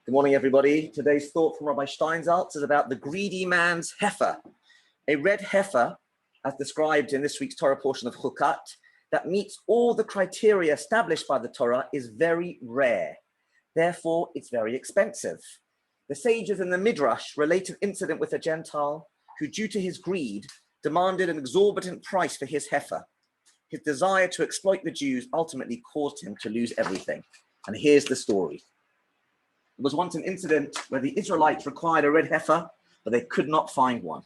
Good morning, everybody. Today's thought from Rabbi Steinsaltz is about the greedy man's heifer. A red heifer, as described in this week's Torah portion of Chukat, that meets all the criteria established by the Torah is very rare. Therefore, it's very expensive. The sages in the Midrash relate an incident with a Gentile who, due to his greed, demanded an exorbitant price for his heifer. His desire to exploit the Jews ultimately caused him to lose everything. And here's the story. There was once an incident where the Israelites required a red heifer, but they could not find one.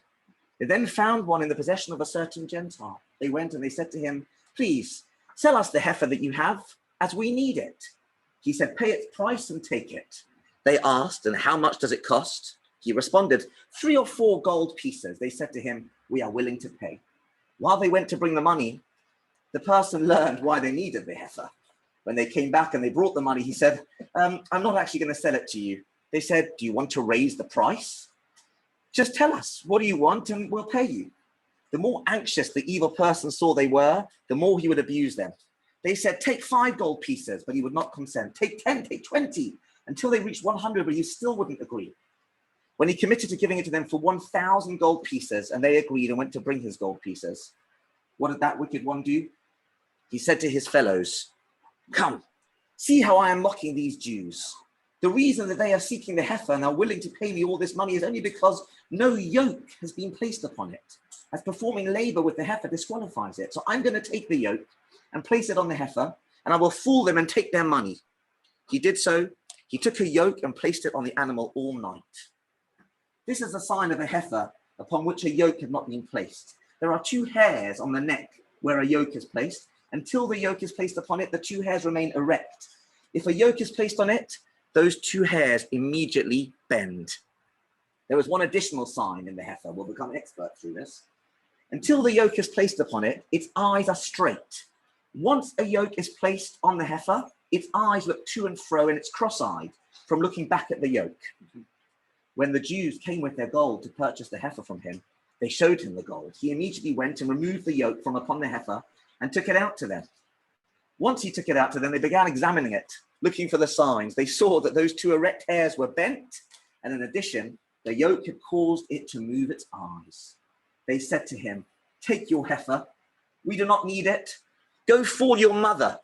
They then found one in the possession of a certain Gentile. They went and they said to him, "Please, sell us the heifer that you have, as we need it." He said, "Pay its price and take it." They asked, "And how much does it cost?" He responded, 3 or 4 gold pieces." They said to him, "We are willing to pay." While they went to bring the money, the person learned why they needed the heifer. When they came back and they brought the money, he said, "I'm not actually going to sell it to you." They said, "Do you want to raise the price? Just tell us, what do you want and we'll pay you." The more anxious the evil person saw they were, the more he would abuse them. They said, "Take 5 gold pieces," but he would not consent. "Take 10, take 20, until they reached 100, but he still wouldn't agree. When he committed to giving it to them for 1,000 gold pieces, and they agreed and went to bring his gold pieces, what did that wicked one do? He said to his fellows, "Come, see how I am mocking these Jews. The reason that they are seeking the heifer and are willing to pay me all this money is only because no yoke has been placed upon it, as performing labor with the heifer disqualifies it. So I'm going to take the yoke and place it on the heifer, and I will fool them and take their money." He did so. He took a yoke and placed it on the animal all night. This is a sign of a heifer upon which a yoke had not been placed. There are 2 hairs on the neck where a yoke is placed. Until the yoke is placed upon it, the 2 hairs remain erect. If a yoke is placed on it, those 2 hairs immediately bend. There is one additional sign in the heifer. We'll become an expert through this. Until the yoke is placed upon it, its eyes are straight. Once a yoke is placed on the heifer, its eyes look to and fro and it's cross-eyed from looking back at the yoke. When the Jews came with their gold to purchase the heifer from him, they showed him the gold. He immediately went and removed the yoke from upon the heifer and took it out to them. Once he took it out to them, they began examining it, looking for the signs. They saw that those 2 erect hairs were bent, and in addition, the yoke had caused it to move its eyes. They said to him, "Take your heifer. We do not need it. Go fool your mother."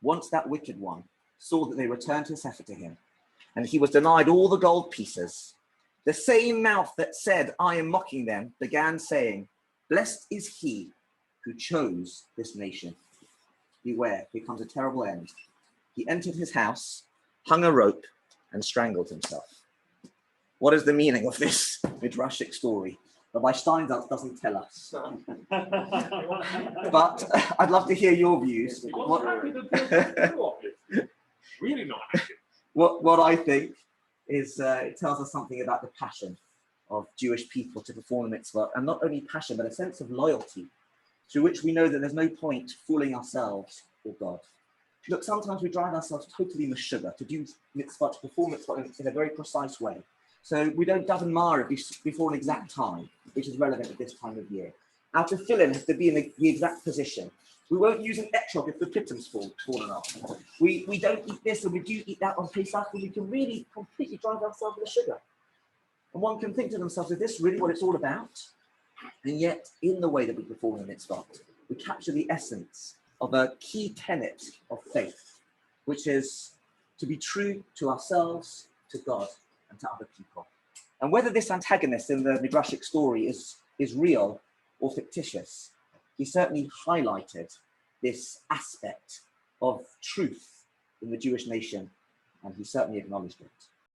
Once that wicked one saw that they returned his heifer to him, and he was denied all the gold pieces, the same mouth that said, "I am mocking them," began saying, "Blessed is he who chose this nation." Beware, here comes a terrible end. He entered his house, hung a rope, and strangled himself. What is the meaning of this midrashic story? Rabbi Steinsaltz doesn't tell us. But I'd love to hear your views. Really not happy. What I think is it tells us something about the passion of Jewish people to perform the mitzvah, and not only passion, but a sense of loyalty, through which we know that there's no point fooling ourselves or God. Look, sometimes we drive ourselves totally meshugah to do mitzvah, to perform mitzvah in a very precise way. So we don't daven Mara before an exact time, which is relevant at this time of year. Our tefillin has to be in the exact position. We won't use an etrog if the pittom's fallen off. We don't eat this and we do eat that on Pesach, and we can really completely drive ourselves meshugah. And one can think to themselves, is this really what it's all about? And yet, in the way that we perform the mitzvah, we capture the essence of a key tenet of faith, which is to be true to ourselves, to God, and to other people. And whether this antagonist in the midrashic story is real or fictitious, he certainly highlighted this aspect of truth in the Jewish nation, and he certainly acknowledged it.